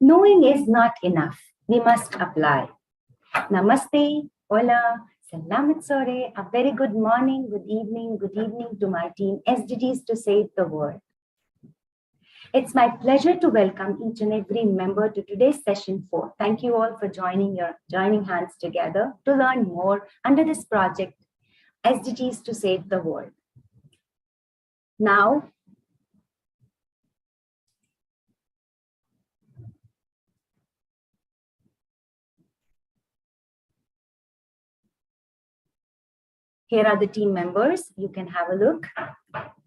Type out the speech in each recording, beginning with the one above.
Knowing is not enough. We must apply. Namaste, hola, salamat sore, a very good morning, good evening to my team, SDGs to Save the World. It's my pleasure to welcome each and every member to today's session 4. Thank you all for joining hands together to learn more under this project, SDGs to Save the World. Now, here are the team members. You can have a look.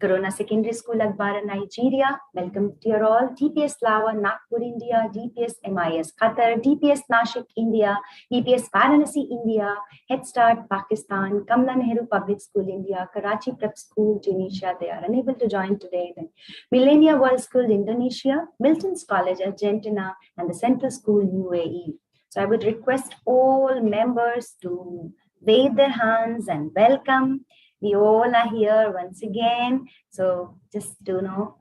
Corona Secondary School, Akbara, Nigeria. Welcome to you all. DPS Lawa, Nagpur, India. DPS MIS, Qatar. DPS Nashik, India. DPS Varanasi, India. Head Start, Pakistan. Kamla Nehru Public School, India. Karachi Prep School, Tunisia. They are unable to join today. Then Millennia World School, Indonesia. Milton's College, Argentina. And the Central School, UAE. So I would request all members to wave their hands and welcome. We all are here once again. So just to know,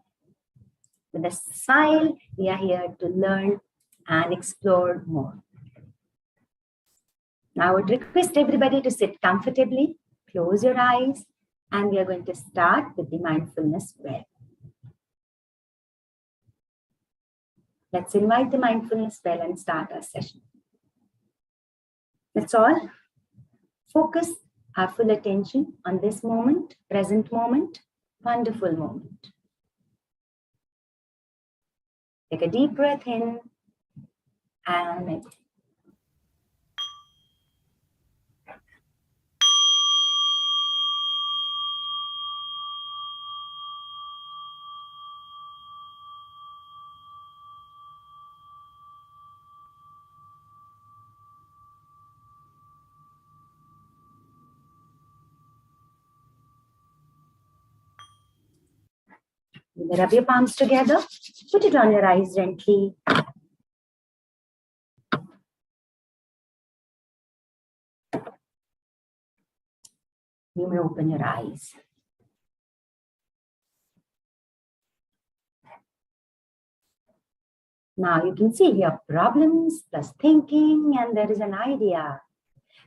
with a smile, we are here to learn and explore more. Now I would request everybody to sit comfortably, close your eyes, and we are going to start with the mindfulness well. Let's invite the mindfulness well and start our session. That's all. Focus our full attention on this moment, present moment, wonderful moment. Take a deep breath in and exhale. Rub your palms together. Put it on your eyes gently. You may open your eyes. Now you can see here problems plus thinking, and there is an idea.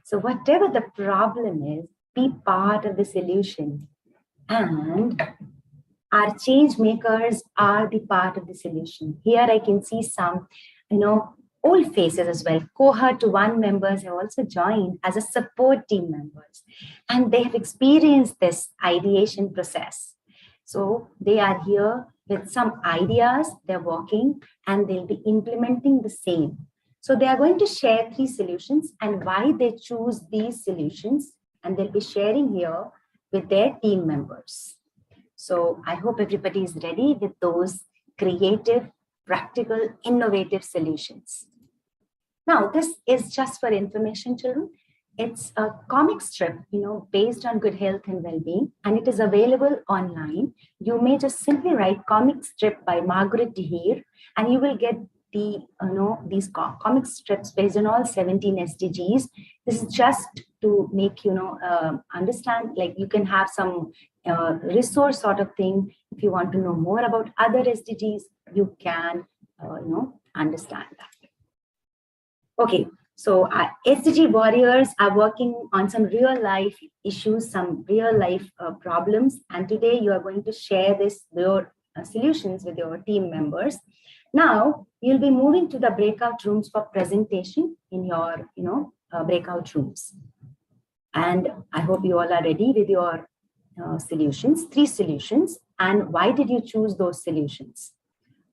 So whatever the problem is, be part of the solution. And our change makers are the part of the solution. Here I can see some, old faces as well. Cohort 1 members have also joined as a support team members, and they have experienced this ideation process. So they are here with some ideas, they're working, and they'll be implementing the same. So they are going to share 3 solutions and why they choose these solutions, and they'll be sharing here with their team members. So I hope everybody is ready with those creative, practical, innovative solutions. Now, this is just for information, children. It's a comic strip, based on good health and well-being, and it is available online. You may just simply write comic strip by Margaret Dehere, and you will get these comic strips based on all 17 SDGs. This is just to make understand, like you can have some resource sort of thing. If you want to know more about other SDGs, you can understand that. Okay, so SDG warriors are working on some real life issues, some real life problems, and today you are going to share your solutions with your team members. Now you'll be moving to the breakout rooms for presentation in your breakout rooms, and I hope you all are ready with your solutions, 3 solutions, and why did you choose those solutions?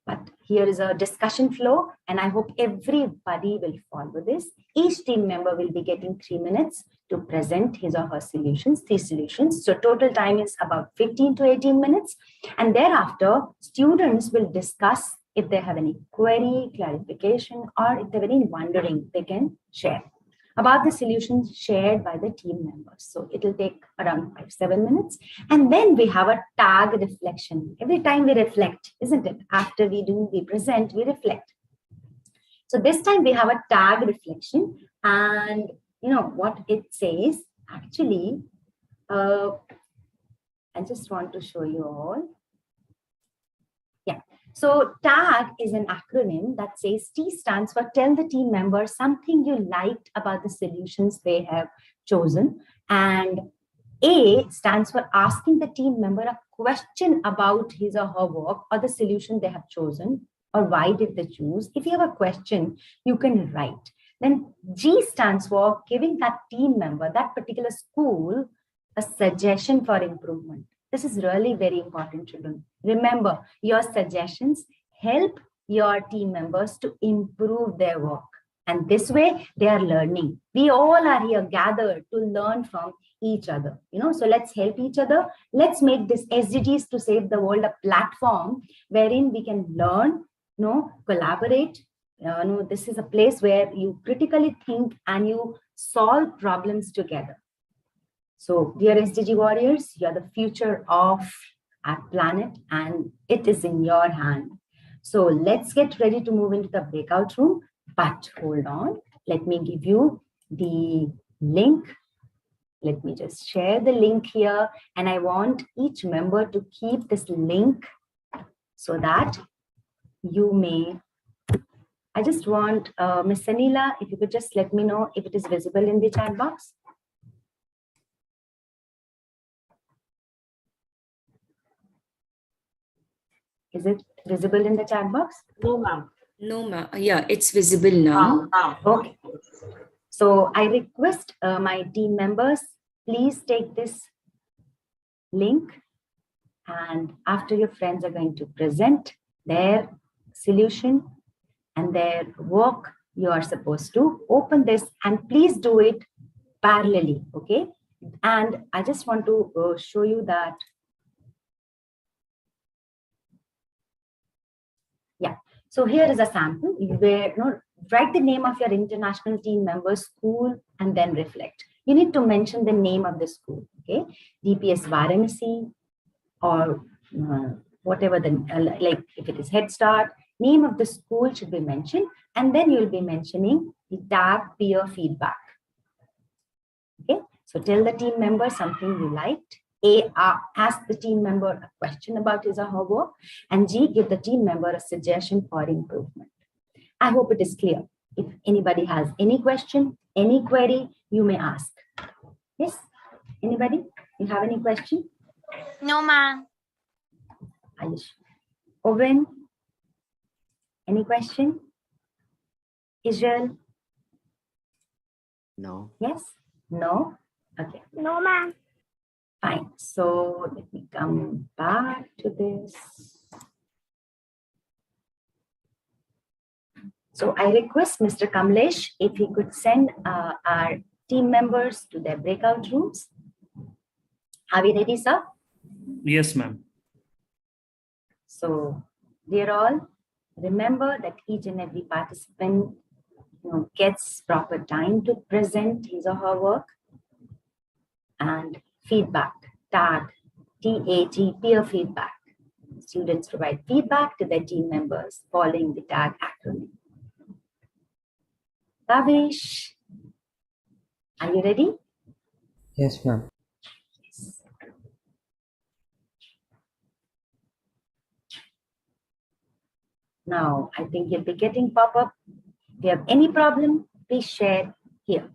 But here is a discussion flow, and I hope everybody will follow this. Each team member will be getting 3 minutes to present his or her solutions, 3 solutions. So total time is about 15 to 18 minutes. And thereafter, students will discuss if they have any query, clarification, or if they have any wondering, they can share about the solutions shared by the team members. So it will take around 5-7 minutes. And then we have a tag reflection. Every time we reflect, isn't it? After we present, we reflect. So this time we have a tag reflection, and what it says, actually, I just want to show you all. Yeah. So TAG is an acronym that says T stands for tell the team member something you liked about the solutions they have chosen. And A stands for asking the team member a question about his or her work or the solution they have chosen, or why did they choose. If you have a question, you can write. Then G stands for giving that team member, that particular school, a suggestion for improvement. This is really very important, children. Remember, your suggestions help your team members to improve their work. And this way, they are learning. We all are here gathered to learn from each other. So let's help each other. Let's make this SDGs to Save the World a platform wherein we can learn, collaborate. This is a place where you critically think and you solve problems together. So, dear SDG warriors, you are the future of our planet and it is in your hand. So, let's get ready to move into the breakout room. But hold on, let me give you the link. Let me just share the link here. And I want each member to keep this link so that you may. I just want Miss Sanila, if you could just let me know if it is visible in the chat box. Is it visible in the chat box? No, ma'am. No, ma'am. Yeah, it's visible now. Okay. So I request my team members, please take this link, and after your friends are going to present their solution and their work, you are supposed to open this, and please do it parallelly, okay? And I just want to show you that. Yeah, so here is a sample where write the name of your international team member, school, and then reflect. You need to mention the name of the school, okay? DPS Varanasi, or whatever like if it is Head Start, name of the school should be mentioned, and then you'll be mentioning the tag peer feedback. Okay, so tell the team member something you liked. A, ask the team member a question about his or her work, and G, give the team member a suggestion for improvement. I hope it is clear. If anybody has any question, any query, you may ask. Yes, anybody? You have any question? No, ma'am. Ayush. Owen, any question? Israel? No. Yes? No? Okay. No, ma'am. Fine. So let me come back to this. So I request Mr. Kamlesh if he could send our team members to their breakout rooms. Are we ready, sir? Yes, ma'am. So, dear all, remember that each and every participant gets proper time to present his or her work, and feedback, TAG, T-A-G, peer feedback. Students provide feedback to their team members following the TAG acronym. Kavish, are you ready? Yes, ma'am. Yes. Now, I think you'll be getting pop-up. If you have any problem, please share here.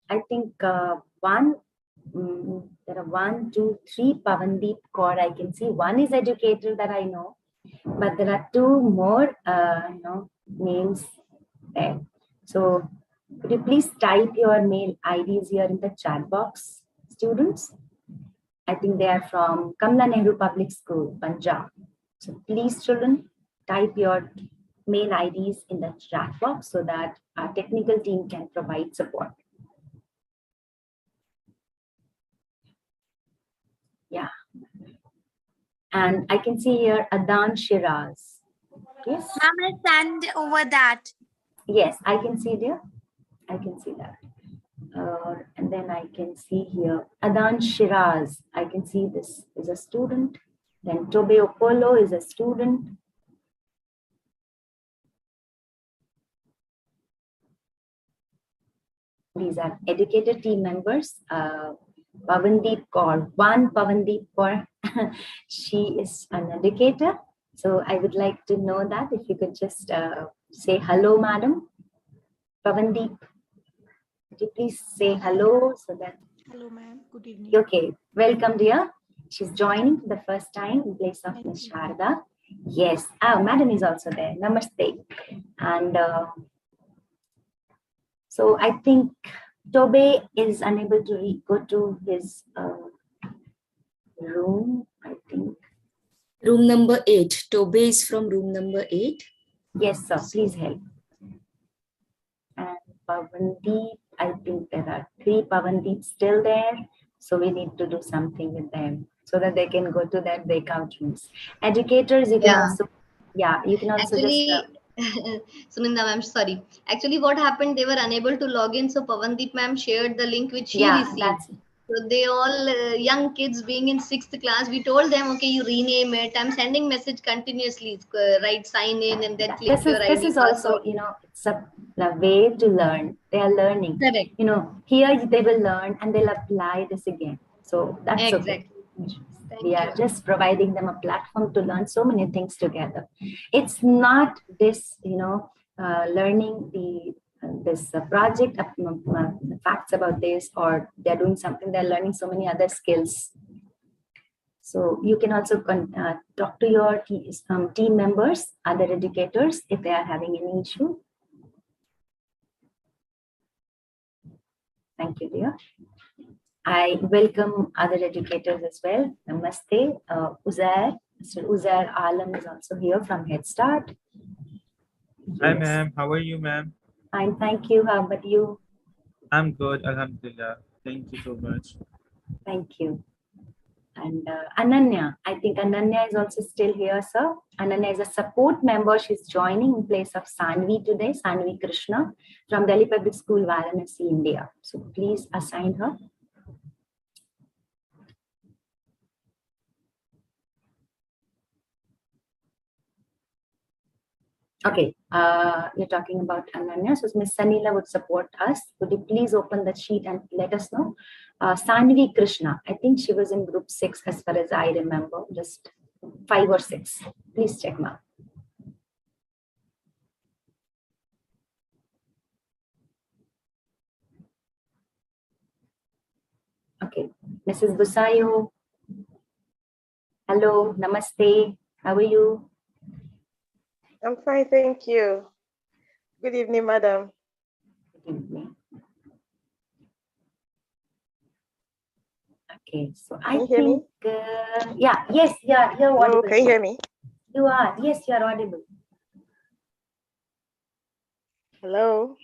I think there are 1, 2, 3 Pavandeep Kaur I can see. One is educator that I know, but there are 2 more names there. So could you please type your mail IDs here in the chat box, students? I think they are from Kamla Nehru Public School, Punjab. So please, children, type your mail IDs in the chat box so that our technical team can provide support. Yeah. And I can see here Adan Shiraz. Yes. Ma'am, I stand over that. Yes, I can see there. I can see that. And then I can see here Adan Shiraz. I can see this is a student. Then Tobe Opolo is a student. These are educated team members. Pavandeep Kaur, Pavandeep Kaur, she is an educator. So I would like to know that if you could just say hello, madam. Pavandeep, could you please say hello so that. Hello, ma'am. Good evening. Okay, welcome, dear. She's joining for the first time in place of Ms. Sharda. Yes, madam is also there. Namaste. And so I think Tobe is unable to go to his room, I think. Room number 8. Tobe is from room number 8. Yes, sir. Please help. And Pavandeep, I think there are 3 Pavandeep still there. So we need to do something with them so that they can go to their breakout rooms. Educators, you can also, you can also actually, just. Suninda ma'am, sorry. Actually, what happened? They were unable to log in. So Pavandeep ma'am shared the link which she received. That's it. So they all young kids being in 6th class, we told them, okay, you rename it. I'm sending message continuously, right? Sign in and then click your ID. This is also, it's a way to learn. They are learning. Correct. Here they will learn and they'll apply this again. So that's exactly. Okay. Thank We are you. just providing them a platform to learn so many things together. It's not this, learning this project, facts about this, or they're doing something, they're learning so many other skills. So you can also talk to your team members, other educators, if they are having any issue. Thank you, dear. I welcome other educators as well. Namaste. Uzair, Mr. Uzair Alam is also here from Head Start. Hi, ma'am. How are you, ma'am? Fine, thank you. How about you? I'm good, alhamdulillah. Thank you so much. Thank you. And Ananya, I think Ananya is also still here, sir. Ananya is a support member. She's joining in place of Sanvi today, Sanvi Krishna from Delhi Public School, Varanasi, India. So please assign her. Okay, you're talking about Ananya. So Ms. Sanila would support us. Would you please open the sheet and let us know? Sanvi Krishna, I think she was in group 6 as far as I remember, just 5 or 6. Please check, ma'am. Okay, Mrs. Busayo. Hello, namaste. How are you? I'm fine, thank you. Good evening, madam. Good evening. Okay, so I think, yes, you're audible. Hello, can you hear me? You are, yes, you're audible. Hello.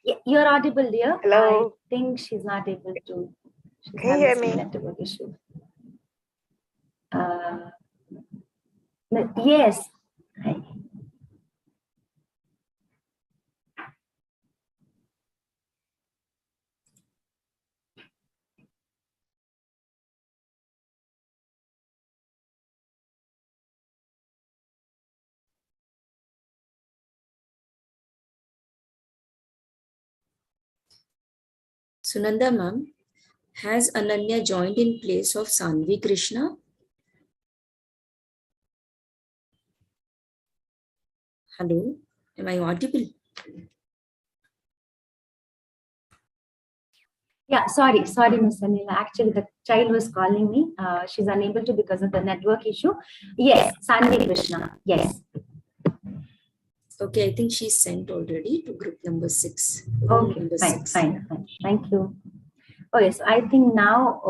Yeah, you're audible, dear. Hello. I think she's not able to. She's Can you hear having some me? network issue. Yes. Hi. Sunanda ma'am, has Ananya joined in place of Sanvi Krishna? Hello, am I audible? Yeah, sorry, Ms. Anila. Actually, the child was calling me. She's unable to because of the network issue. Yes, Sanvi Krishna. Yes. Okay, I think she's sent already to group number 6. Okay, fine. Thank you. Okay, so I think now,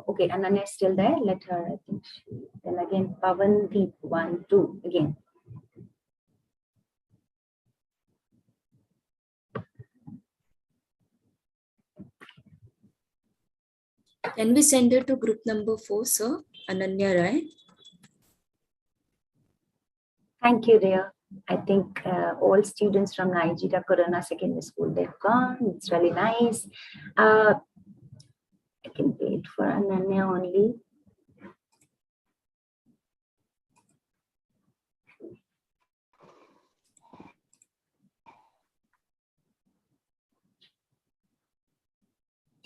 okay, Ananya is still there. Let her, I think, then again, Pavandeep 1, 2, again. Can we send her to group number 4, sir? Ananya Rai. Thank you, dear. I think all students from Nigeria Corona Secondary School, they've gone. It's really nice. I can wait for Ananya only.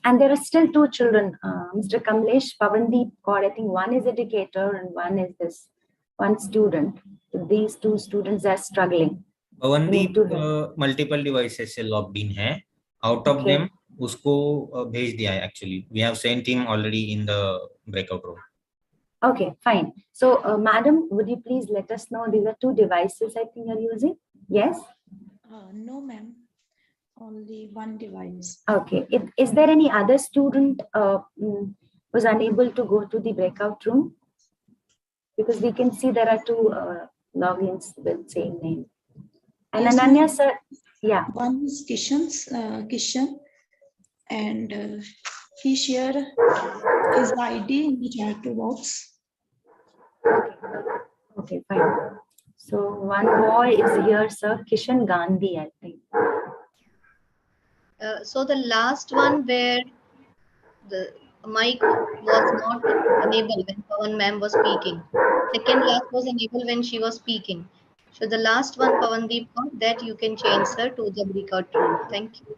And there are still two children, Mr. Kamlesh, Pavandeep God. I think one is educator and one is this one student. These two students are struggling. Pawandeep multiple devices से logged in है. Out of them उसको भेज दिया है actually. We have sent him already in the breakout room. Okay, fine. So, madam, would you please let us know, these are two devices I think you're using? Yes? No, ma'am. Only one device. Okay. Is there any other student who's unable to go to the breakout room? Because we can see there are two logins with same name. And Yes, Ananya, ma'am. sir, yeah. One is Kishan, and he shared his ID in the chat box. Okay, fine. So one boy is here, sir, Kishan Gandhi, I think. So the last one where the mic was not enabled when Pawan ma'am was speaking. Second last was enabled when she was speaking. So the last one, Pawandeep, that you can change, sir, to the breakout room. Thank you.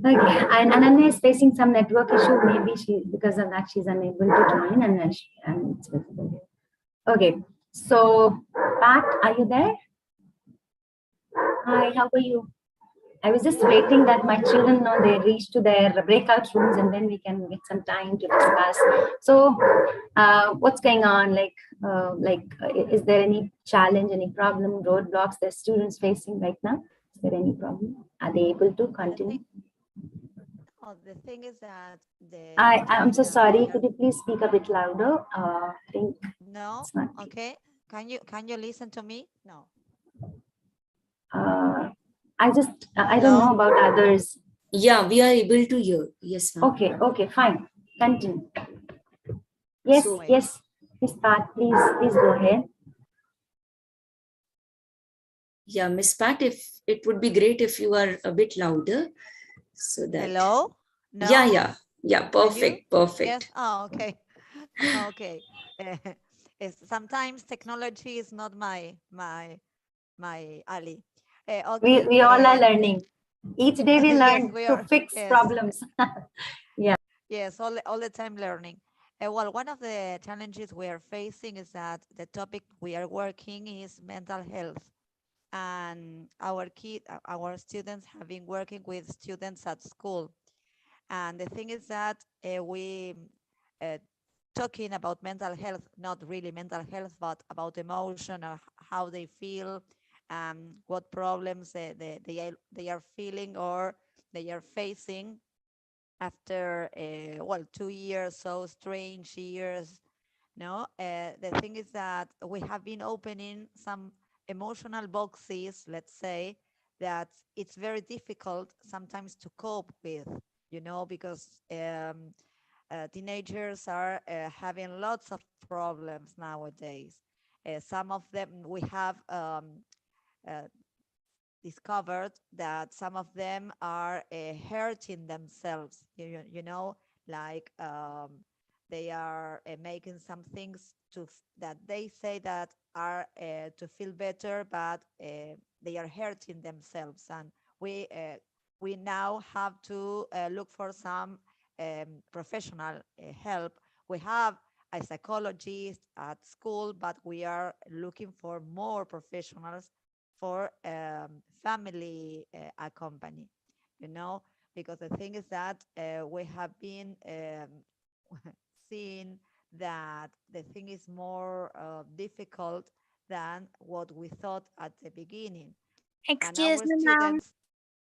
Okay, and Ananya is facing some network issue. Maybe because of that, she's unable to join, and it's visible here. Okay, so Pat, are you there? Hi, how are you? I was just waiting that my children know they reach to their breakout rooms, and then we can get some time to discuss. So, what's going on? Is there any challenge, any problem, roadblocks that students facing right now? Is there any problem? Are they able to continue? The thing is that I'm so sorry. Could you please speak a bit louder? I think no. It's not Okay. Can you listen to me? No. I don't know about others. Yeah, we are able to hear. Yes, ma'am. Okay, fine. Continue. Yes, So, yes. Miss Pat, please go ahead. Yeah, Miss Pat, if it would be great if you are a bit louder, so that. Hello? No? Yeah. Perfect. Yes. Oh, okay. Okay. Sometimes technology is not my ally. Okay. We all are learning. Each day we learn to fix problems. Yeah. Yes, all the time learning. Well, one of the challenges we are facing is that the topic we are working is mental health. And our students have been working with students at school. And the thing is that we talking about mental health, not really mental health, but about emotion or how they feel, what problems they are feeling or they are facing after 2 years, so strange years. No, the thing is that we have been opening some emotional boxes, let's say, that it's very difficult sometimes to cope with, because teenagers are having lots of problems nowadays. Some of them we have discovered that some of them are hurting themselves, like they are making some things that they say that are to feel better, but they are hurting themselves. And we now have to look for some professional help. We have a psychologist at school, but we are looking for more professionals for family accompany, because the thing is that we have been seeing that the thing is more difficult than what we thought at the beginning. Excuse me, ma'am.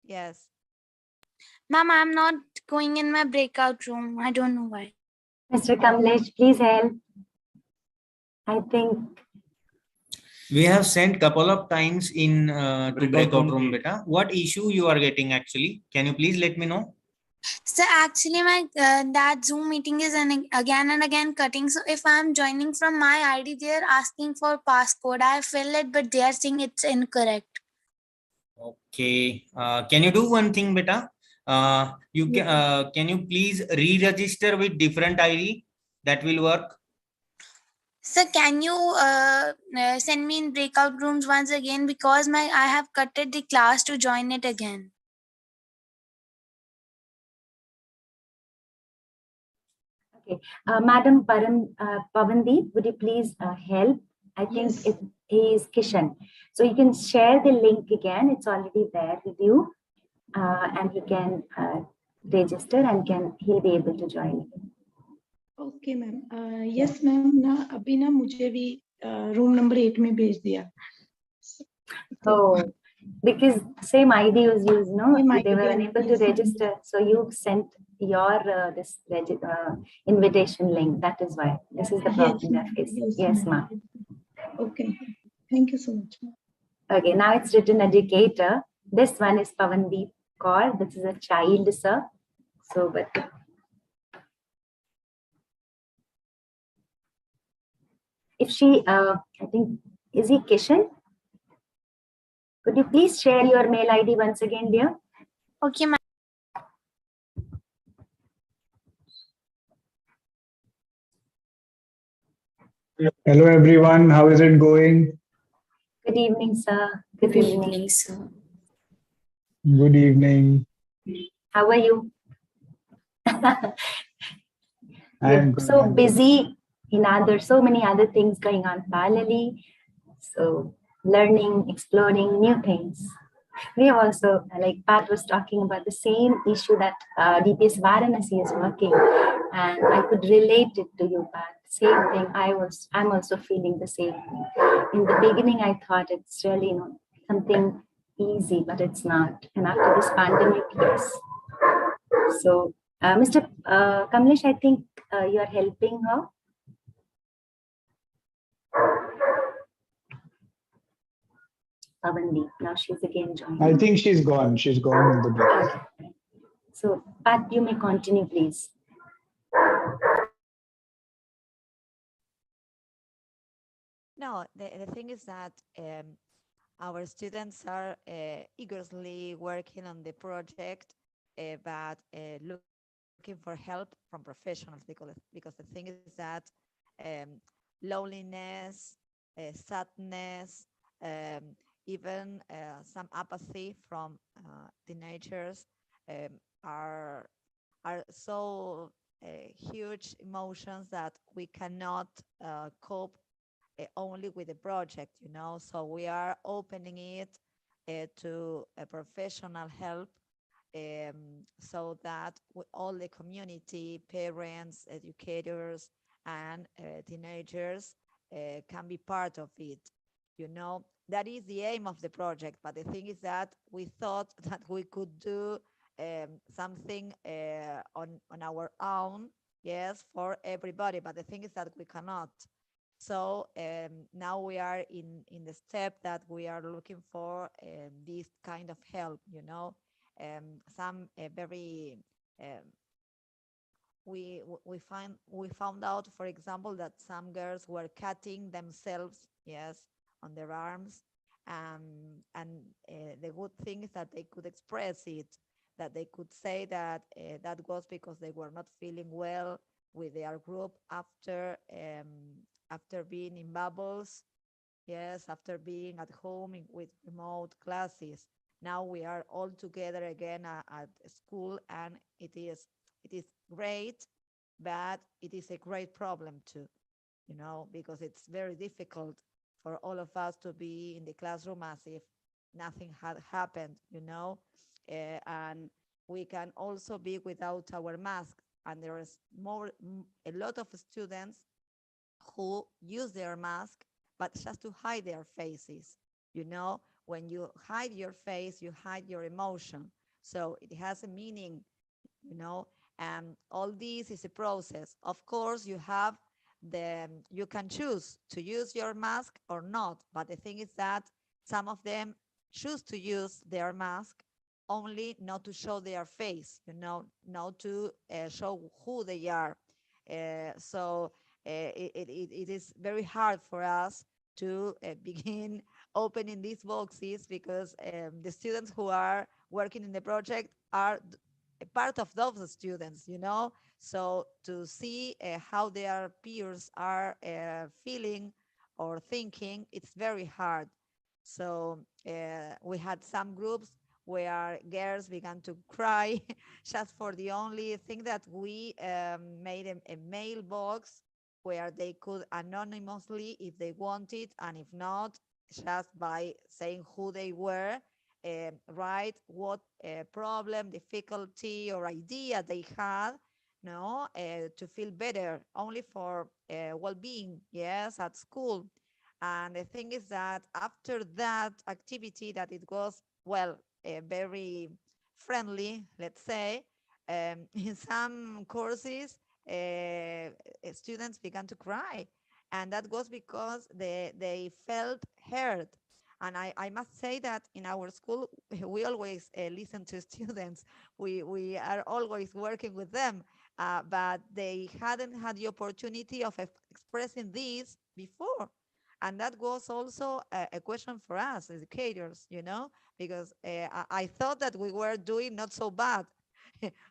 Yes. Ma'am, I'm not going in my breakout room. I don't know why. Mr. Kamlesh, please help. I think we have sent couple of times in to breakout room, beta. What issue you are getting actually? Can you please let me know? So actually my that Zoom meeting is again and again cutting. So if I'm joining from my ID, they're asking for passcode. I fill it, but they are saying it's incorrect. Okay. Can you do one thing, beta? Can you please re-register with different ID? That will work. So can you send me in breakout rooms once again, because I have cutted the class to join it again. Okay, Madam Pavandeep, would you please help? I think Yes. he is Kishan. So you can share the link again. It's already there with you, and he can register and he'll be able to join again. Okay ma'am yes ma'am ना अभी ना मुझे भी room number 8 में भेज दिया Oh, because same ID was used, no? Same ID, They were yeah, unable yes, to ma'am. register. So you sent your invitation link. That is why. This is the problem they're facing. Yes, ma'am. Okay, thank you so much. Okay, now it's written educator. This one is Pavandeep Kaur. This is a child, sir. So, but if she, I think, is he Kishan? Could you please share your mail ID once again, dear? Okay, ma'am. Hello everyone, how is it going? Good evening, sir. Good evening, sir. Good evening. How are you? I'm You're so good. busy. There's so many other things going on parallelly. So learning, exploring new things. We have also, like Pat was talking about the same issue that DPS Varanasi is working, and I could relate it to you, Pat. Same thing. I'm also feeling the same thing. In the beginning, I thought it's really something easy, but it's not. And after this pandemic, yes. So, Mr. Kamlesh, I think you are helping her. Pavandeep. Now she's again joining. I think she's gone. She's gone in the break. So, Pat, you may continue, please. No, the thing is that our students are eagerly working on the project, but looking for help from professionals because the thing is that loneliness, sadness, even some apathy from teenagers are so huge emotions that we cannot cope only with the project, so we are opening it to a professional help, so that all the community, parents, educators, and teenagers can be part of it. That is the aim of the project, but the thing is that we thought that we could do something on our own, yes, for everybody, but the thing is that we cannot. So now we are in the step that we are looking for this kind of help, some very we found out, for example, that some girls were cutting themselves, yes, on their arms, and the good thing is that they could express it, that they could say that that was because they were not feeling well with their group after being in bubbles, yes, after being at home with remote classes. Now we are all together again at school, and it is great, but it is a great problem too, because it's very difficult for all of us to be in the classroom as if nothing had happened, and we can also be without our mask, and there is a lot of students who use their mask, but just to hide their faces. When you hide your face, you hide your emotion. So it has a meaning, and all this is a process. Of course, you can choose to use your mask or not, but the thing is that some of them choose to use their mask, only not to show their face, not to show who they are. So it is very hard for us to begin opening these boxes, because the students who are working in the project are a part of those students, so to see how their peers are feeling or thinking, it's very hard. So we had some groups where girls began to cry just for the only thing that we made a mailbox where they could anonymously, if they wanted, and if not, just by saying who they were, write what problem, difficulty, or idea they had, to feel better, only for well-being, yes, at school. And the thing is that after that activity, that it was, well, very friendly, let's say, in some courses, students began to cry. And that was because they felt heard. And I must say that in our school, we always listen to students. We are always working with them, but they hadn't had the opportunity of expressing this before. And that was also a question for us educators, because I thought that we were doing not so bad,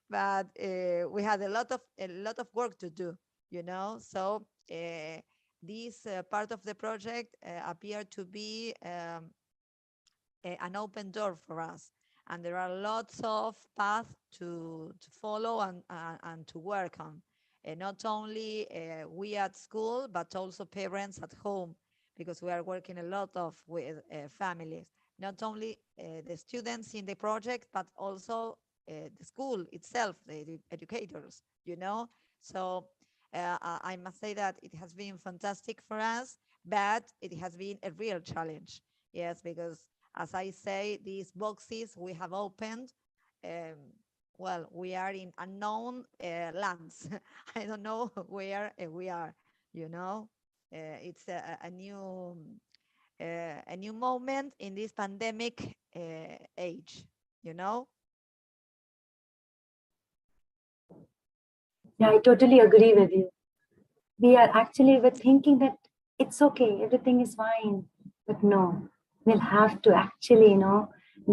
but we had a lot of work to do, So this part of the project appeared to be an open door for us, and there are lots of paths to follow and to work on. Not only we at school, but also parents at home, because we are working a lot with families. Not only the students in the project, but also the school itself, the educators, So I must say that it has been fantastic for us, but it has been a real challenge. Yes, because as I say, these boxes we have opened, well, we are in unknown lands. I don't know where we are, It's a new moment in this pandemic age, Yeah, I totally agree with you. We're thinking that it's okay, everything is fine, but no, we'll have to actually,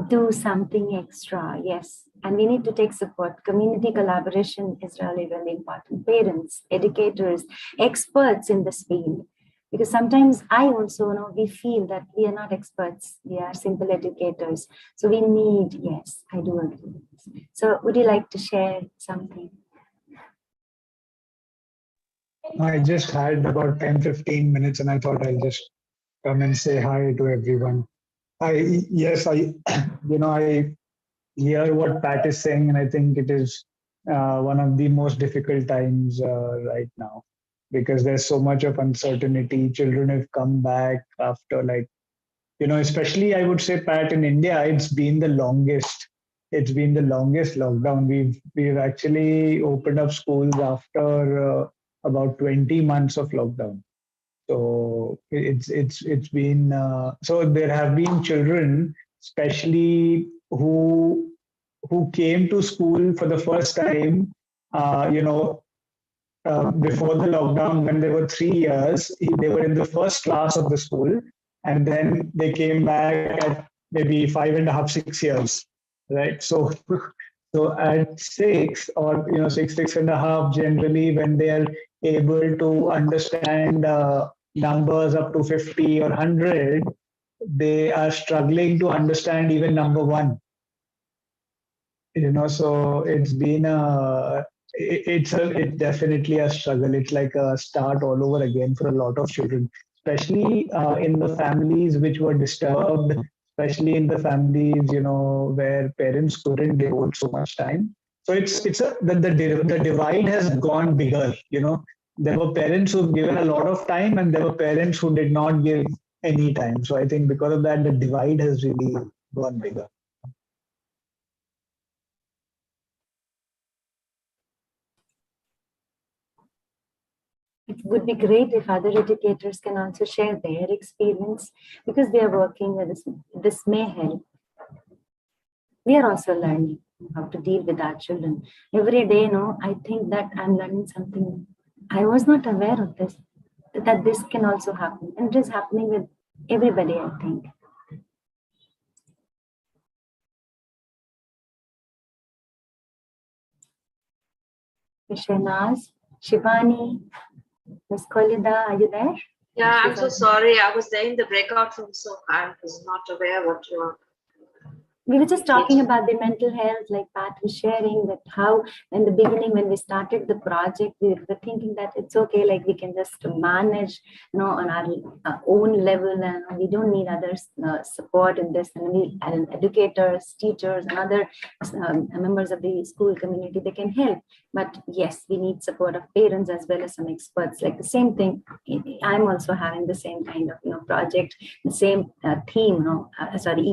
do something extra. Yes, and we need to take support. Community collaboration is really, really important. Parents, educators, experts in this field. Because sometimes I also know we feel that we are not experts, we are simple educators. So we need, yes, I do agree with this. So would you like to share something? I just had about 10-15 minutes and I thought I'll just come and say hi to everyone. I I hear what Pat is saying, and I think it is one of the most difficult times right now, because there's so much of uncertainty. Children have come back after, especially I would say, Pat, in India, it's been the longest. It's been the longest lockdown. We've actually opened up schools after about 20 months of lockdown. So it's been so there have been children, especially who came to school for the first time, before the lockdown when they were 3 years. They were in the first class of the school, and then they came back at maybe 5.5, 6 years, right? So so at 6 or 6.5, generally when they are able to understand numbers up to 50 or 100, they are struggling to understand even number one. So it's been it's definitely a struggle. It's like a start all over again for a lot of children, especially in the families which were disturbed, especially in the families, where parents couldn't devote so much time. So the divide has gone bigger. There were parents who've given a lot of time, and there were parents who did not give any time. So I think because of that, the divide has really gone bigger. It would be great if other educators can also share their experience, because they are working with this. This may help. we are also learning how to deal with our children. Every day, I think that I'm learning something. I was not aware of this, that this can also happen. And it is happening with everybody, I think. Shanaz, Shivani, Ms. Kolida, are you there? Yeah, I'm so sorry. I was there in the breakout room, so I was not aware what you are. We were just talking about the mental health, like Pat was sharing that how in the beginning when we started the project, we were thinking that it's okay, like we can just manage, on our own level, and we don't need others' support in this. And educators, teachers, and other members of the school community, they can help. But yes, we need support of parents as well as some experts. Like the same thing, I'm also having the same kind of project, the same theme,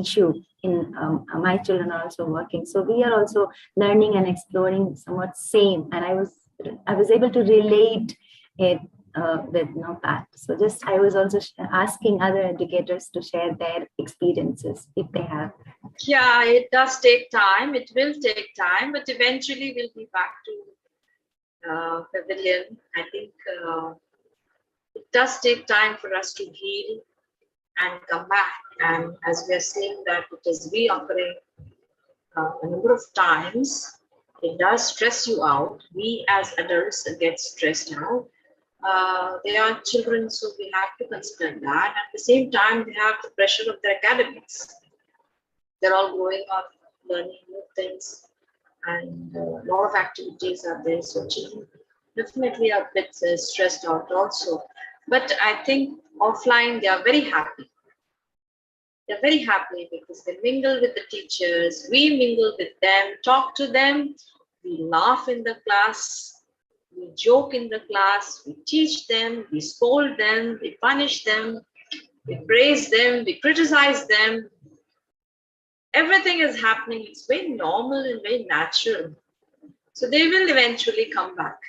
issue. In my children are also working, so we are also learning and exploring somewhat same. And I was able to relate it with Pat. So just I was also asking other educators to share their experiences if they have. Yeah, it does take time. It will take time, but eventually we'll be back to pavilion. I think it does take time for us to heal and come back. And as we are seeing that it is reoccurring a number of times, it does stress you out. We as adults get stressed out. They are children, so we have to consider that. At the same time, they have the pressure of their academics. They're all growing up, learning new things, and a lot of activities are there. So children definitely are a bit stressed out also. But I think offline, they are very happy. They're very happy because they mingle with the teachers, we mingle with them, talk to them, we laugh in the class, we joke in the class, we teach them, we scold them, we punish them, we praise them, we criticize them. Everything is happening. It's very normal and very natural. So they will eventually come back.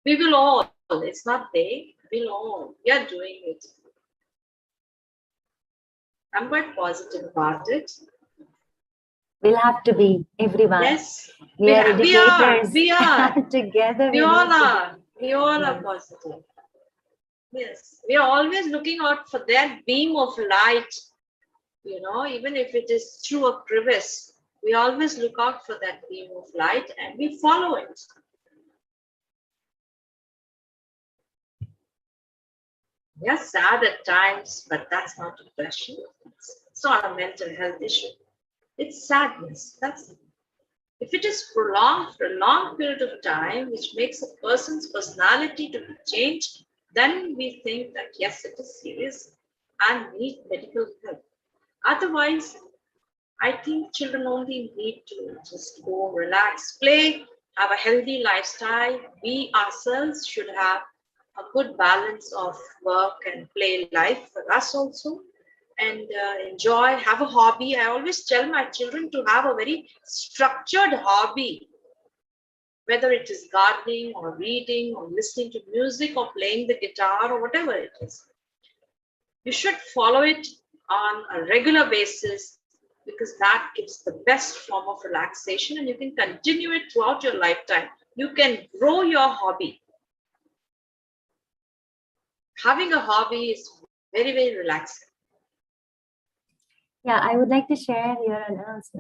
We will all, it's not they, we'll all, we are doing it. I'm quite positive about it. We'll have to be, everyone. Yes, we are educators. We are. Together. We all are. We all are positive. Yes, we are always looking out for that beam of light. Even if it is through a crevice, we always look out for that beam of light and we follow it. Yes, sad at times, but that's not depression. It's not a mental health issue. It's sadness. That's it. If it is prolonged for a long period of time, which makes a person's personality to be changed, then we think that yes, it is serious and need medical help. Otherwise, I think children only need to just go relax, play, have a healthy lifestyle. We ourselves should have a good balance of work and play life for us also, and enjoy, have a hobby. I always tell my children to have a very structured hobby, whether it is gardening or reading or listening to music or playing the guitar or whatever it is. You should follow it on a regular basis because that gives the best form of relaxation and you can continue it throughout your lifetime. You can grow your hobby. Having a hobby is very, very relaxing. Yeah, I would like to share here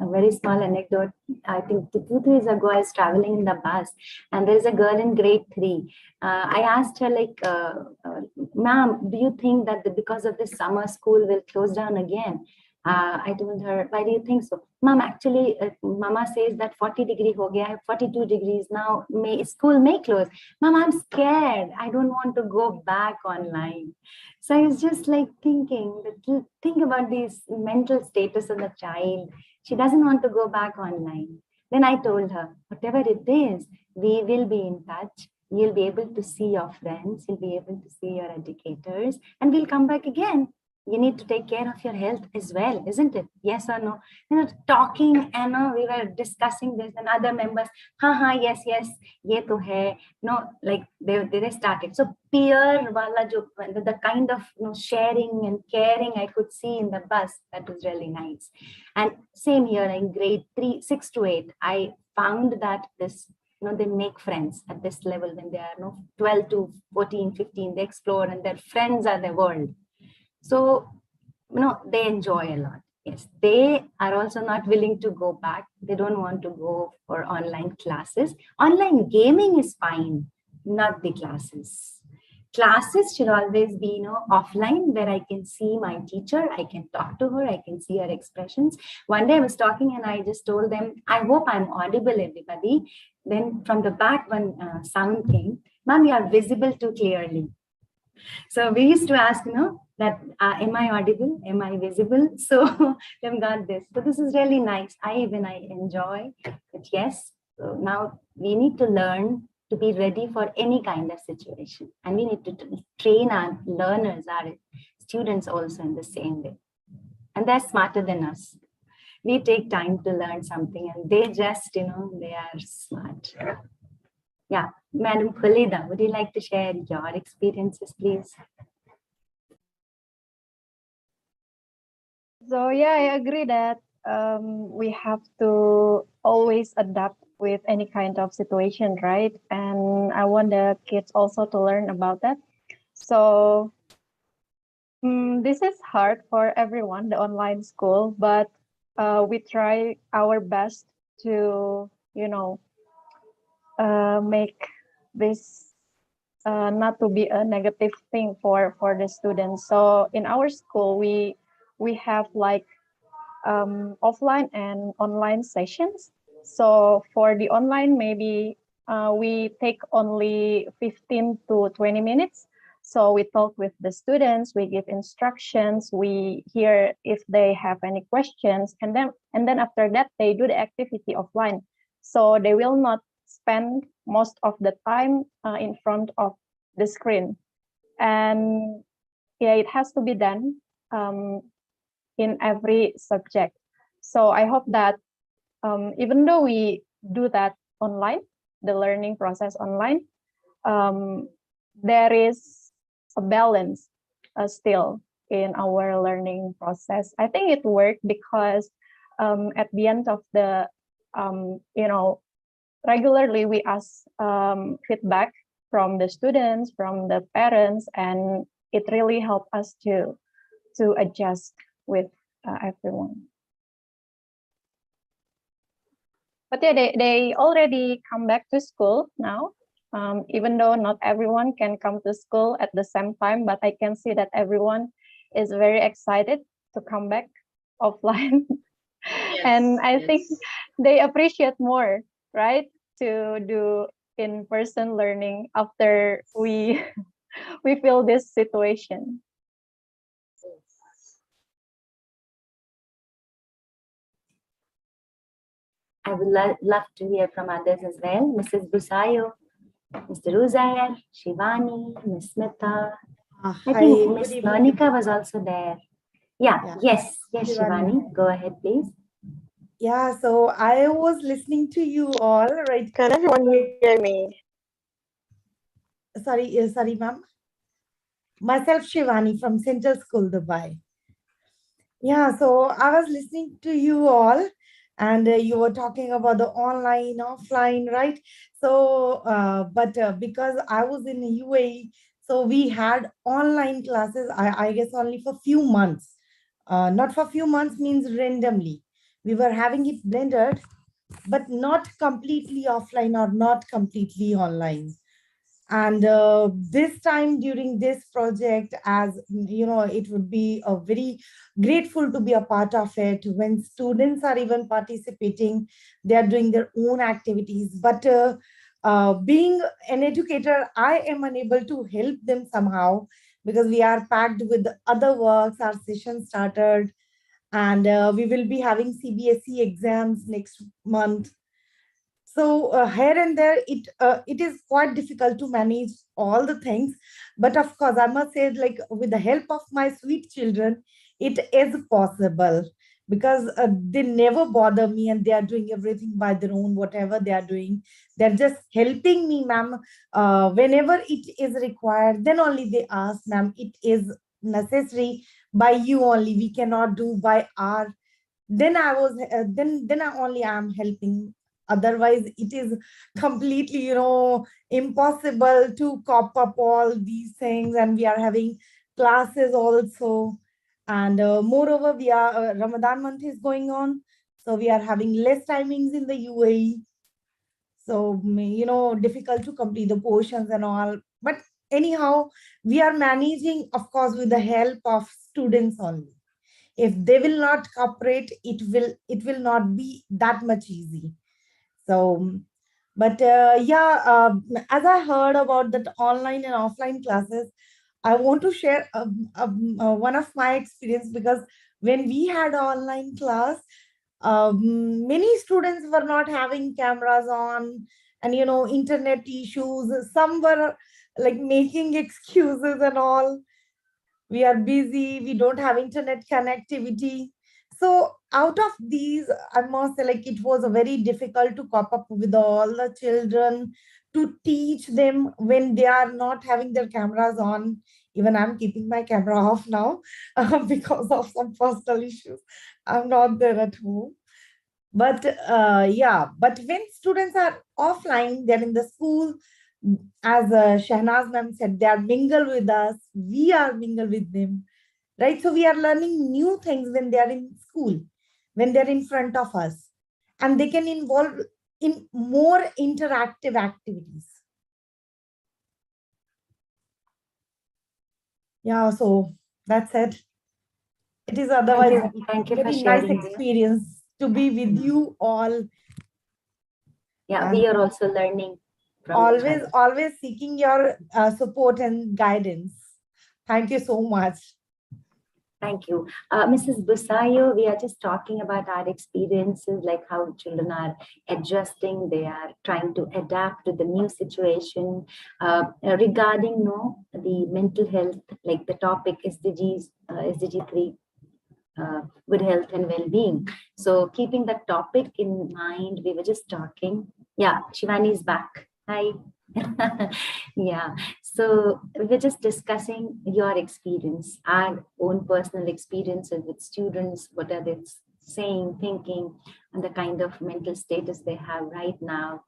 a very small anecdote. I think 2 days ago, I was traveling in the bus and there is a girl in grade 3. I asked her ma'am, do you think that because of this summer school will close down again? I told her, why do you think so? Mom, actually, Mama says that 40 degree ho gaya hai, 42 degrees now, school may close. Mom, I'm scared. I don't want to go back online. So I was just thinking, think about this mental status of the child. She doesn't want to go back online. Then I told her, whatever it is, we will be in touch. You'll be able to see your friends. You'll be able to see your educators and we'll come back again. You need to take care of your health as well, isn't it? Yes or no? Talking, and we were discussing this, and other members, yes, ye to hai. Like they started. So peer wala jo, the kind of sharing and caring I could see in the bus, that was really nice. And same here in grade 6 to 8, I found that this, they make friends at this level when they are 12 to 14, 15, they explore, and their friends are the world. So, they enjoy a lot. Yes, they are also not willing to go back. They don't want to go for online classes. Online gaming is fine, not the classes. Classes should always be, offline, where I can see my teacher, I can talk to her, I can see her expressions. One day I was talking and I just told them, I hope I'm audible, everybody. Then from the back, one sound came, "Ma'am, you are visible too clearly." So we used to ask, that am I audible? Am I visible? So they've got this. So this is really nice. I enjoy it. Yes. So now we need to learn to be ready for any kind of situation. And we need to train our learners, our students also in the same way. And they're smarter than us. We take time to learn something, and they just, they are smart. Yeah, Madam Khalida, would you like to share your experiences, please? So yeah, I agree that we have to always adapt with any kind of situation, right? And I want the kids also to learn about that. So this is hard for everyone, the online school, but we try our best to, make this not to be a negative thing for the students. So in our school, we have like offline and online sessions. So for the online, maybe we take only 15 to 20 minutes. So we talk with the students, we give instructions, we hear if they have any questions, and then after that they do the activity offline. So they will not spend most of the time in front of the screen. And yeah, it has to be done in every subject. So I hope that even though we do that online, the learning process online, there is a balance still in our learning process. I think it worked because at the end of the, regularly we ask feedback from the students, from the parents, and it really helped us to adjust with everyone. But yeah, they already come back to school now, even though not everyone can come to school at the same time, but I can see that everyone is very excited to come back offline. Yes, and I think they appreciate more, right, to do in-person learning after we feel this situation. I would love to hear from others as well. Mrs. Busayo, Mr. Uzair, Shivani, Ms. Smita. I think Ms. Monica was also there. Yeah. Yes, Shivani, go ahead, please. Yeah, so I was listening to you all, right? Can everyone hear me? Sorry, ma'am. Myself, Shivani from Central School, Dubai. Yeah, so I was listening to you all, and you were talking about the online, offline, right? So, but because I was in the UAE, so we had online classes, I guess only for few months. Not for few months means randomly. We were having it blended, but not completely offline or not completely online. And this time during this project, as you know, it would be a very grateful to be a part of it. When students are even participating, they are doing their own activities, but being an educator, I am unable to help them somehow because we are packed with other works. Our session started, and we will be having CBSE exams next month. So here and there, it is quite difficult to manage all the things. But of course, I must say, like with the help of my sweet children, it is possible, because they never bother me and they are doing everything by their own, whatever they are doing. They're just helping me, ma'am. Whenever it is required, then only they ask, ma'am, it is necessary by you only. We cannot do by our. Then I was, then I only am helping. Otherwise, it is completely, impossible to cop up all these things. And we are having classes also. And moreover, we are Ramadan month is going on, so we are having less timings in the UAE. So difficult to complete the portions and all. But anyhow, we are managing, of course, with the help of students only. If they will not cooperate, it will not be that much easy. So, but as I heard about that online and offline classes, I want to share one of my experience, because when we had online class, many students were not having cameras on, and internet issues. Some were like making excuses and all. We are busy, we don't have internet connectivity. So out of these, I must say, like, it was a very difficult to cope up with all the children, to teach them when they are not having their cameras on. Even I'm keeping my camera off now because of some personal issues. I'm not there at home. But but when students are offline, they're in the school, as Shahnaz ma'am said, they are mingle with us, we are mingle with them, right? So we are learning new things when they are in school, when they're in front of us, and they can involve in more interactive activities. Yeah, so that's it. It is otherwise Thank you for very sharing, nice dear. experience to be with you all. Yeah, And we are also learning from each other. always seeking your support and guidance. Thank you so much. Thank you. Mrs. Busayo, we are just talking about our experiences, like how children are adjusting, they are trying to adapt to the new situation. Regarding the mental health, like the topic SDGs, SDG3, good health and well-being. So keeping that topic in mind, we were just talking. Yeah, Shivani is back. Hi. Yeah, so we were just discussing your experience, our own personal experiences with students, what are they saying, thinking, and the kind of mental status they have right now.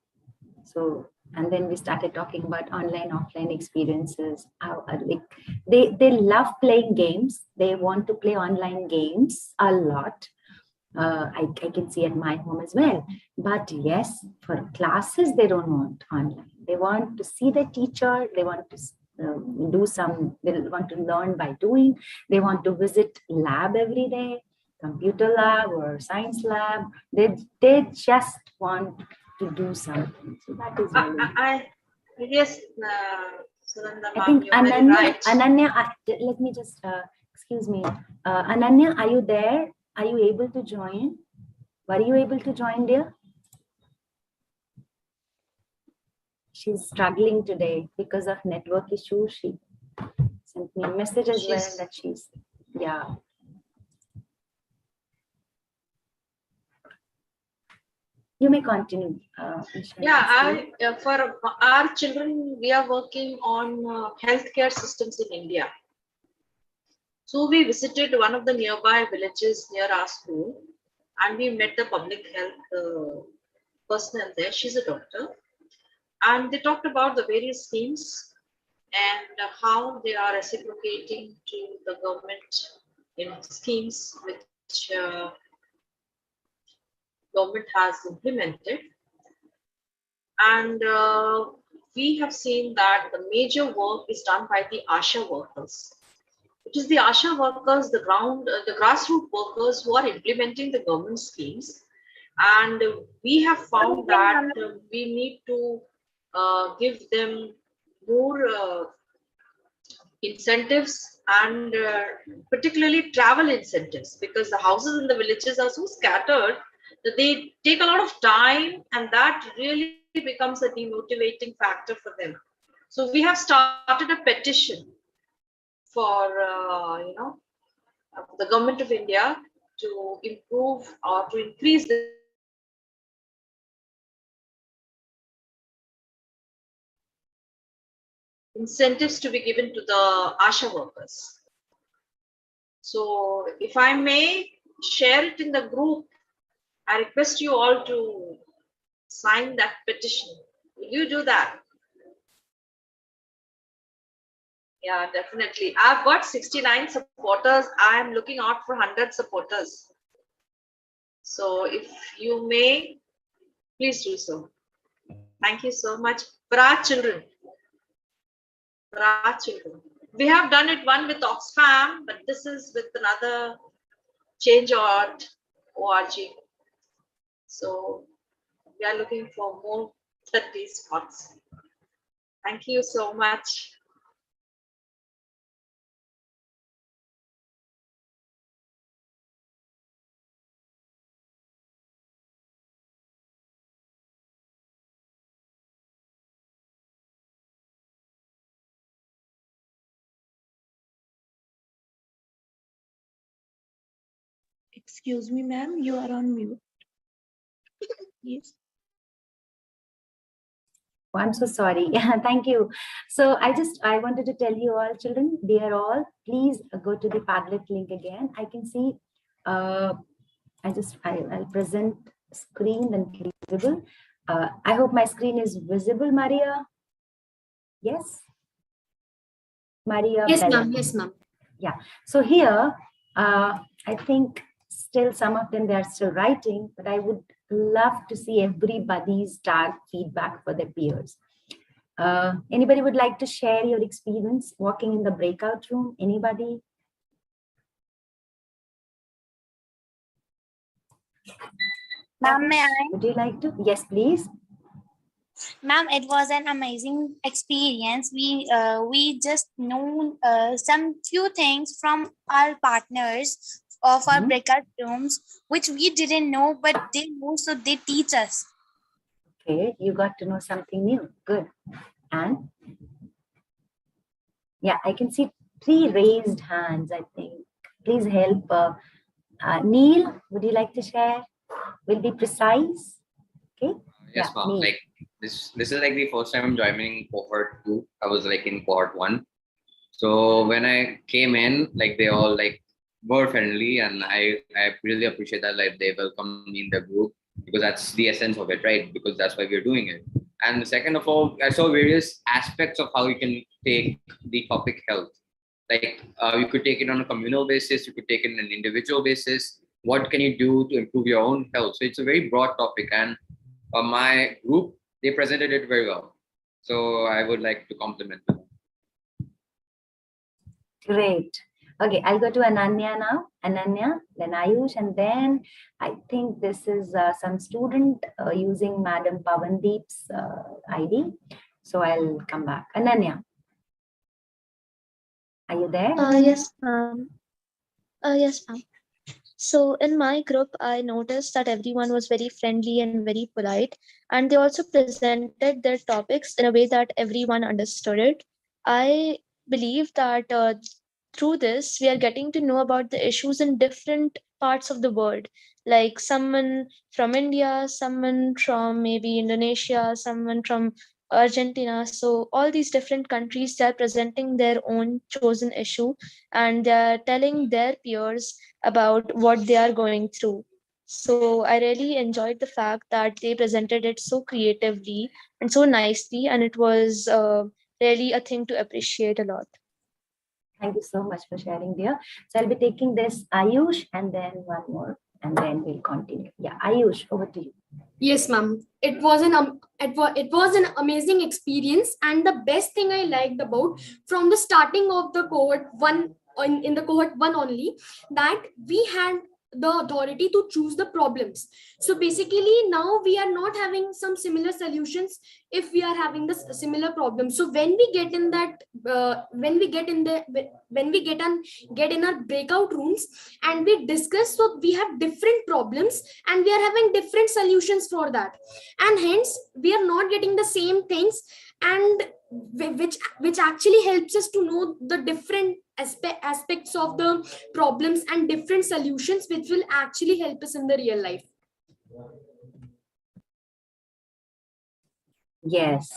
So, and then we started talking about online, offline experiences. How like they love playing games. They want to play online games a lot. I can see at my home as well. But yes, for classes, they don't want online. They want to see the teacher. They want to they want to learn by doing. They want to visit lab every day, computer lab or science lab. They just want to do something. So that is really yes, Sunanda I ma'am, think you're very right. Ananya, let me just, excuse me. Ananya, are you there? Are you able to join? Were you able to join, dear? She's struggling today because of network issues. She sent me a message as well that she's, yeah. You may continue. For our children, we are working on healthcare systems in India. So we visited one of the nearby villages near our school, and we met the public health personnel there. She's a doctor, and they talked about the various schemes and how they are reciprocating to the government in schemes which government has implemented. And we have seen that the major work is done by the ASHA workers. It is the ASHA workers, the grassroots workers who are implementing the government schemes. And we have found that we need to give them more incentives, and particularly travel incentives, because the houses in the villages are so scattered They take a lot of time, and that really becomes a demotivating factor for them. So we have started a petition for the government of India to improve or to increase the incentives to be given to the ASHA workers. So if I may share it in the group, I request you all to sign that petition. Will you do that? Yeah, definitely. I've got 69 supporters. I am looking out for 100 supporters. So if you may, please do so. Thank you so much. For our children. For our children. We have done it one with Oxfam, but this is with another change.org. So we are looking for more 30 spots. Thank you so much. Excuse me, ma'am, you are on mute. Yes. Oh, I'm so sorry. Thank you. So I wanted to tell you all, children, dear all, please go to the Padlet link again. I can see, I'll present screen then visible. I hope my screen is visible, Maria. Yes? Maria. Yes, Bella. ma'am. Yes, ma'am. Yeah. So here, I think still some of them, they are still writing, but I would love to see everybody's tag feedback for their peers. Anybody would like to share your experience walking in the breakout room? Anybody? Ma'am, may I? Would you like to? Yes, please. Ma'am, it was an amazing experience. We just know some few things from our partners of our breakout rooms, which we didn't know, but they know, so they teach us. Okay, you got to know something new. Good. And yeah, I can see 3 raised hands, I think. Please help. Neil, would you like to share? We'll be precise. Okay. Yes, yeah, ma'am. Like this is like the first time I'm joining cohort 2. I was like in cohort 1. So when I came in, like they all like were friendly, and I really appreciate that, like they welcome me in the group, because that's the essence of it, right? Because that's why we're doing it. And second of all, I saw various aspects of how you can take the topic health. Like you could take it on a communal basis, you could take it on an individual basis. What can you do to improve your own health? So it's a very broad topic, and my group, they presented it very well. So I would like to compliment them. Great. Okay, I'll go to Ananya now. Ananya, then Ayush, and then I think this is some student using Madam Pavandeep's ID. So I'll come back. Ananya, are you there? Yes, ma'am. Yes, ma'am. So in my group, I noticed that everyone was very friendly and very polite, and they also presented their topics in a way that everyone understood it. I believe that through this, we are getting to know about the issues in different parts of the world, like someone from India, someone from maybe Indonesia, someone from Argentina. So all these different countries, they are presenting their own chosen issue, and they are telling their peers about what they are going through. So I really enjoyed the fact that they presented it so creatively and so nicely, and it was really a thing to appreciate a lot. Thank you so much for sharing, dear. So I'll be taking this Ayush and then one more, and then we'll continue. Yeah, Ayush, over to you. Yes, ma'am. It was an amazing experience, and the best thing I liked about from the starting of the cohort 1 in the cohort 1 only, that we had the authority to choose the problems. So basically now we are not having some similar solutions if we are having the similar problems. So when we get in that when we get in our breakout rooms and we discuss, so we have different problems and we are having different solutions for that, and hence we are not getting the same things, and which actually helps us to know the different aspects of the problems and different solutions, which will actually help us in the real life. Yes,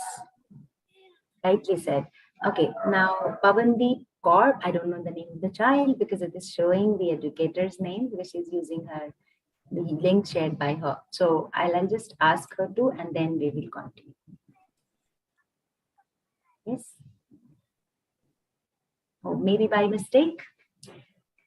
rightly said. Okay, now Pavandeep Kaur, I don't know the name of the child because it is showing the educator's name because she's using the link shared by her. So I'll just ask her to, and then we will continue. Yes. Or maybe by mistake.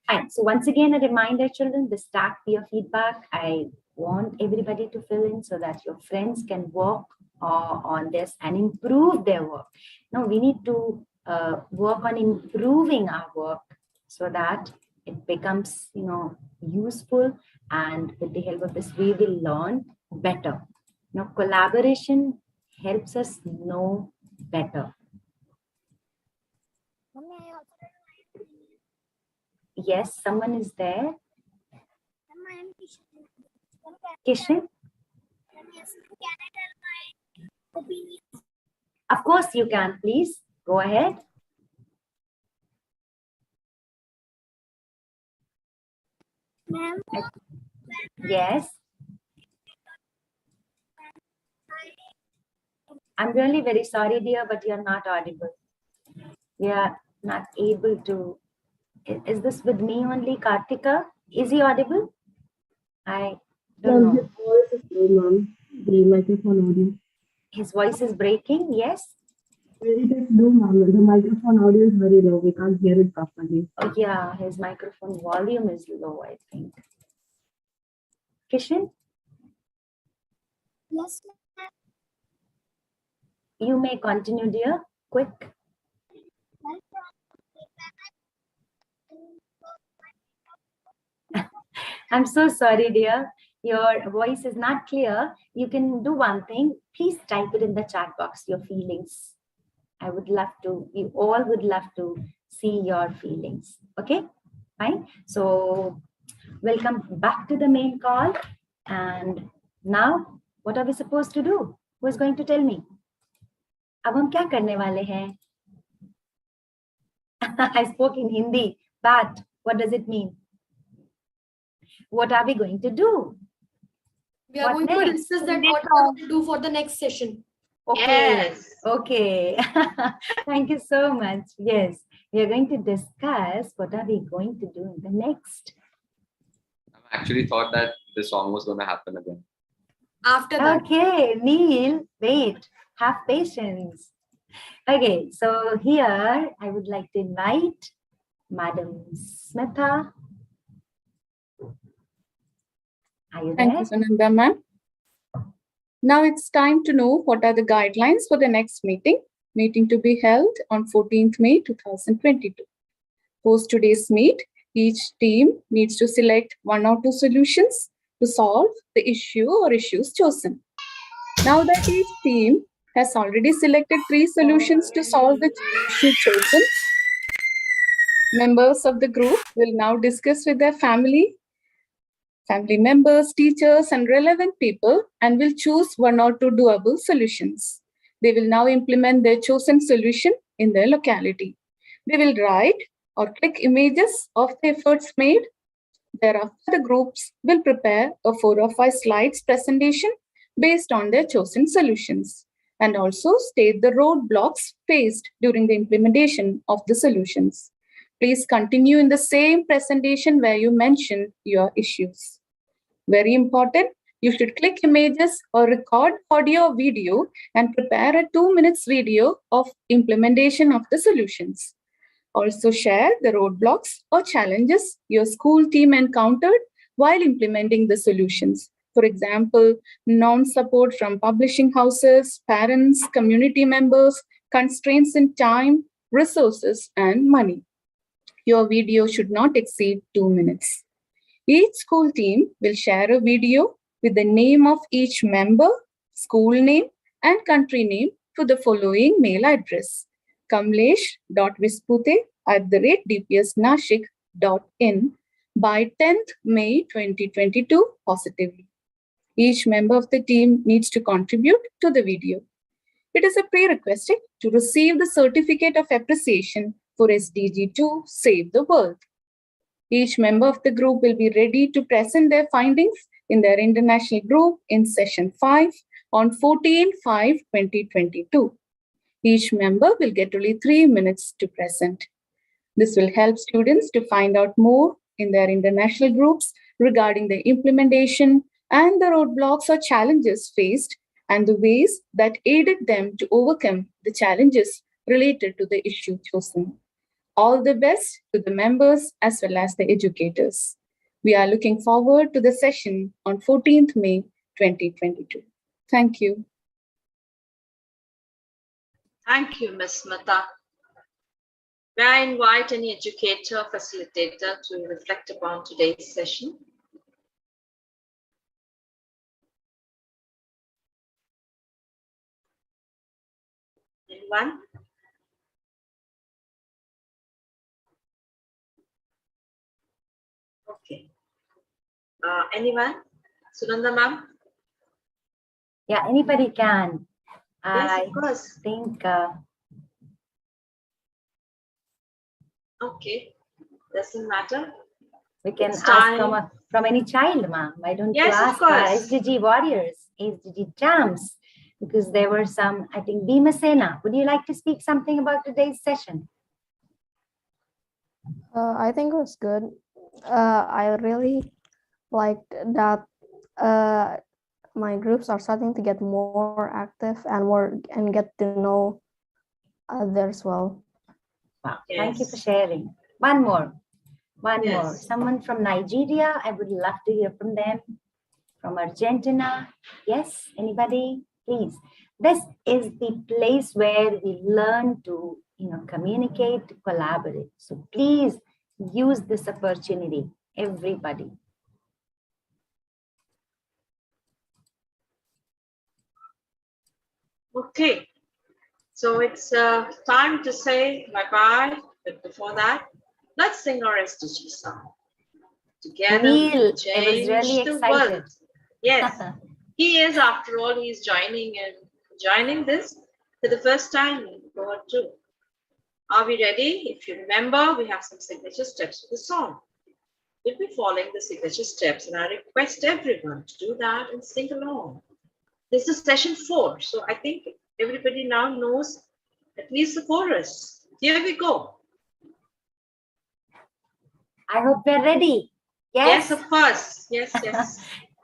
Fine. So once again, a reminder, children, the stack peer feedback. I want everybody to fill in so that your friends can work on this and improve their work. Now we need to work on improving our work so that it becomes, useful, and with the help of this, we will learn better. Now, collaboration helps us know better. Yes, someone is there. Kishan? Of course you can, please. Go ahead. Yes. I'm really very sorry, dear, but you're not audible. We are not able to. Is this with me only, Kartika? Is he audible? I don't know. His voice is low, ma'am. The microphone audio. His voice is breaking, yes? It is low, ma'am. The microphone audio is very low. We can't hear it properly. Oh, yeah, his microphone volume is low, I think. Kishan? Yes, ma'am. You may continue, dear. Quick. I'm so sorry, dear. Your voice is not clear. You can do one thing. Please type it in the chat box, your feelings. I would love to, we all would love to see your feelings. Okay, fine. So welcome back to the main call. And now, what are we supposed to do? Who is going to tell me? अब हम क्या करने वाले हैं? I spoke in Hindi, but what does it mean? What are we going to do? We are going to discuss that what we are going to do for the next session. Okay. Yes. Okay. Thank you so much. Yes, we are going to discuss what are we going to do in the next. I actually thought that this song was going to happen again. After that. Okay, Neil, wait. Have patience. Okay, so here I would like to invite Madam Smitha. Are you there? Thank you, Sunanda ma'am. Now it's time to know what are the guidelines for the next meeting to be held on 14th May 2022. Post today's meet, each team needs to select 1 or 2 solutions to solve the issue or issues chosen. Now that each team has already selected 3 solutions to solve the issue chosen, members of the group will now discuss with their family members, teachers, and relevant people, and will choose 1 or 2 doable solutions. They will now implement their chosen solution in their locality. They will write or click images of the efforts made. Thereafter, the groups will prepare a 4 or 5 slides presentation based on their chosen solutions, and also state the roadblocks faced during the implementation of the solutions. Please continue in the same presentation where you mentioned your issues. Very important, you should click images or record audio or video and prepare a 2 minutes video of implementation of the solutions. Also share the roadblocks or challenges your school team encountered while implementing the solutions. For example, non-support from publishing houses, parents, community members, constraints in time, resources, and money. Your video should not exceed 2 minutes. Each school team will share a video with the name of each member, school name, and country name to the following mail address: kamlesh.vispute@dpsnashik.in by 10th May 2022 positively. Each member of the team needs to contribute to the video. It is a prerequisite to receive the certificate of appreciation for SDG2 Save the World. Each member of the group will be ready to present their findings in their international group in session 5 on 14/5/2022. Each member will get only 3 minutes to present. This will help students to find out more in their international groups regarding the implementation and the roadblocks or challenges faced and the ways that aided them to overcome the challenges related to the issue chosen. All the best to the members as well as the educators. We are looking forward to the session on 14th May 2022. Thank you. Thank you, Ms. Mata. May I invite any educator or facilitator to reflect upon today's session? Anyone? Okay. Anyone? Sunanda ma'am? Yeah, anybody can. Yes, of course. I think. Okay, doesn't matter. We can It's ask time. from any child, ma'am. Why don't Yes, you of ask our course. SDG warriors, SDG champs? Because there were some, I think, Bhimasena. Would you like to speak something about today's session? I think it was good. I really liked that my groups are starting to get more active and get to know others well. Wow, thank you for sharing. One more. Someone from Nigeria, I would love to hear from them. From Argentina, yes, anybody? Please. This is the place where we learn to, communicate, collaborate. So please use this opportunity, everybody. Okay, so it's time to say bye-bye, but before that, let's sing our SDG song. Together we Neil, can I was change really the excited. world. Yes, he is, after all, he's joining this for the first time in Cohort 2. Are we ready? If you remember, we have some signature steps for the song. We'll be following the signature steps, and I request everyone to do that and sing along. This is session 4, so I think everybody now knows at least the chorus. Here we go. I hope we're ready. Yes, yes, of course. Yes.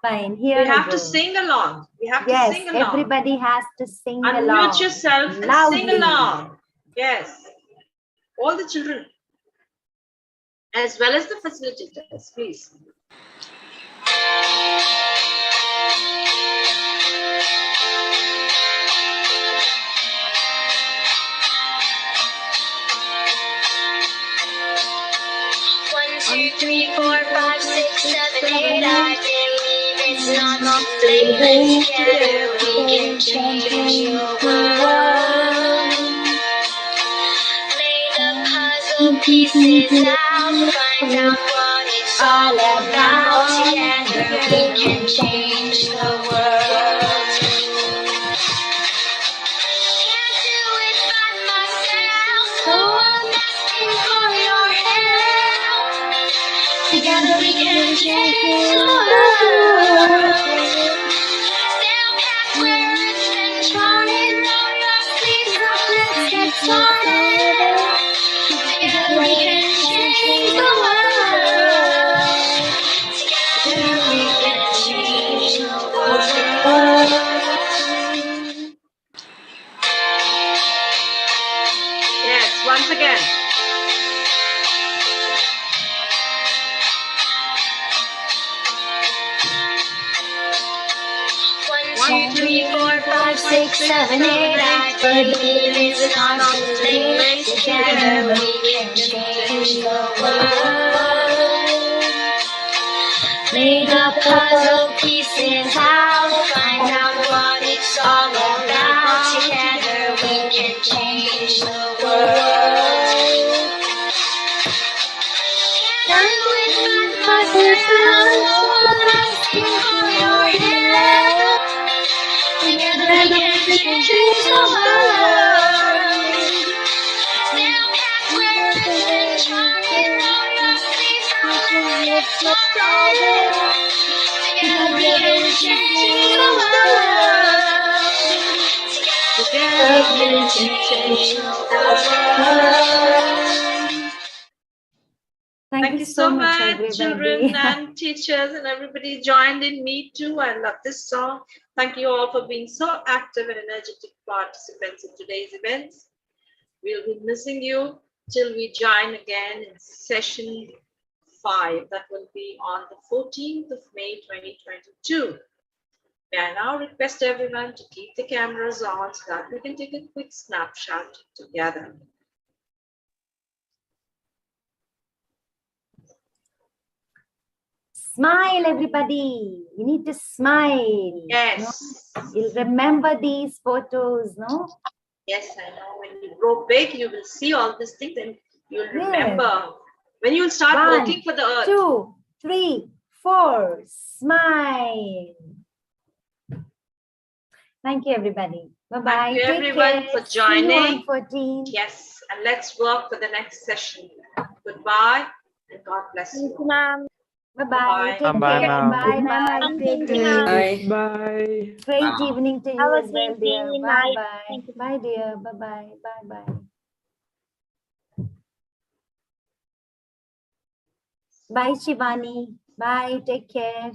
Fine. Here we have go. to sing along. We have to sing along. Everybody has to sing Unmute along. Unmute yourself and loudly. Sing along. Yes. All the children, as well as the facilitators, please. Two, three, four, five, six, seven, eight. I believe it's not too late, but together we can change the world. Lay the puzzle pieces out, find out what it's all about. Together we can change the world. Can't do it by myself, so I'm asking for your help. Together we can change the world. Down past where it's been trodden, roll your sleeves up, let's get started. Together we can change the world. Together we can change the world. Yes, once again. One, two, three, four, five, six, seven, eight. I believe it's not too late. Together we can change the world. Lay the puzzle pieces out, find out what it's all about. Together we can change the world. Can do it by myself, no one asking for your help. Together we can change the world. Still can't wear it, trying all your sleeves, get stronger. Together we can change the world. Together we can change the world. Thank you so much, everybody. children and teachers and everybody joined in. Me too. I love this song. Thank you all for being so active and energetic participants in today's events. We'll be missing you till we join again in session 5. That will be on the 14th of May 2022. May I now request everyone to keep the cameras on so that we can take a quick snapshot together. Smile, everybody. You need to smile. Yes. No? You'll remember these photos, no? Yes, I know. When you grow big, you will see all these things and you'll Yes. remember. When you'll start 1, working for the earth. 2, 3, 4. Smile. Thank you, everybody. Bye-bye. Thank you, Take everyone, care. for See you on joining. 14. Yes, and let's work for the next session. Goodbye and God bless you. Ma'am. Bye-bye. Take Bye, care. ma'am. Bye-bye. Take care. Bye. Bye. Great evening to you Have a as well, great dear. day, night. Bye-bye. Thank you. Bye, dear. Bye-bye. Bye-bye. Bye, Shivani. Bye. Take care.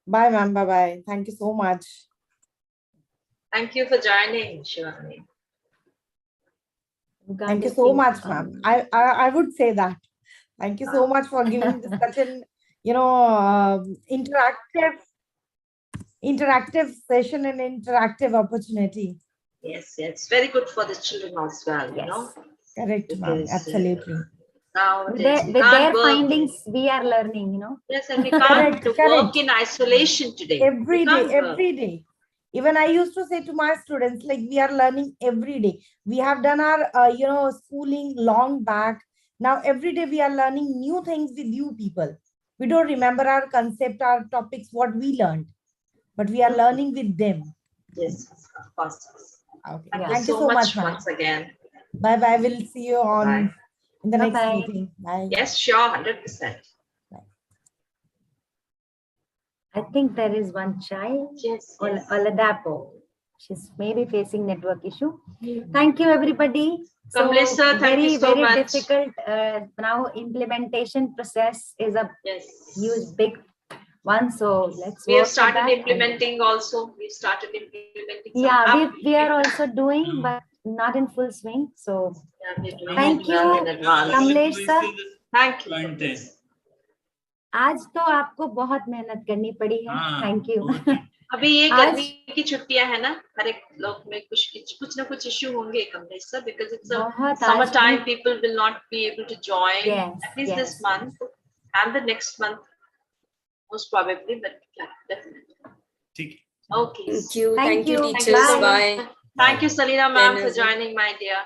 Bye, ma'am. Bye-bye. Thank you so much. Thank you for joining, Shivani. Thank you so much, ma'am. I would say that. Thank you so much for giving this such an, interactive session and interactive opportunity. Yes, it's very good for the children as well, you know. Correct, ma'am. Because, Absolutely. Nowadays, With their findings, we are learning, Yes, and we can't work in isolation today. Every day. Even I used to say to my students, like, we are learning every day. We have done our, schooling long back. Now, every day we are learning new things with you people. We don't remember our concept, our topics, what we learned, but we are learning with them. Yes, of course. Okay. Thank you so much once again. Bye-bye. We'll see you on in the next Bye-bye. meeting. Bye. Yes, sure, 100%. I think there is one child. Yes. Oladapo. She's maybe facing network issue. Thank you, everybody. Kamlesh sir, thank you so very much. difficult. Now implementation process is a huge, big one. So let's We have work for started that. implementing also. We've started implementing some Yeah, we are also doing, but not in full swing. So thank you, Kamlesh sir. Thank you. आज तो आपको बहुत मेहनत करनी पड़ी है. Thank you. अभी ये गर्मी की छुट्टियां है ना, हर एक लोग में कुछ ना कुछ इश्यू होंगे Kamlesh sir, because it's a summer time, people will not be able to join at least this month and the next month most probably, but yeah, definitely. Okay. Thank you teachers. Bye. Thank you, Salina ma'am, for joining, my dear.